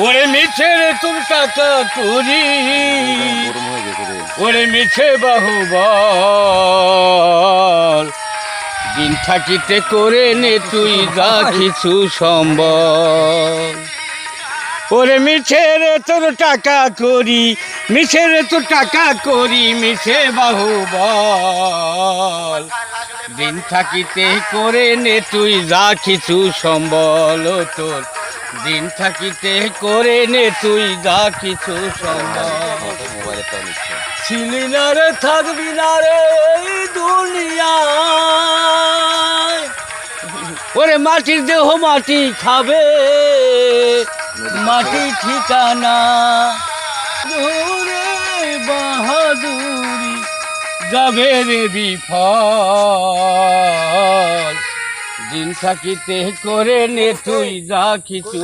ওরে মিছে রে তোর টাকা করি, ওরে মিছে বাহুবল, দিন থাকিতে করে নে তুই যা কিছু সম্বল। ওরে মিছে রে তোর টাকা করি, মিছে রে তোর টাকা করি, মিছে বাহুবল, দিন থাকিতে করে নে তুই যা কিছু সম্বল। ও তোর দিন থাকিতে করে নে তুই যা কিছু সম্ভব। ছিলি না রে থাকবি না রে এই দুনিয়ায়, ওরে মাটির দেহ মাটি খাবে, মাটি ঠিকানা রে বাহাদুরি যাবে রে বিফল, দিন থাকিতে করে নে তুই যা কিছু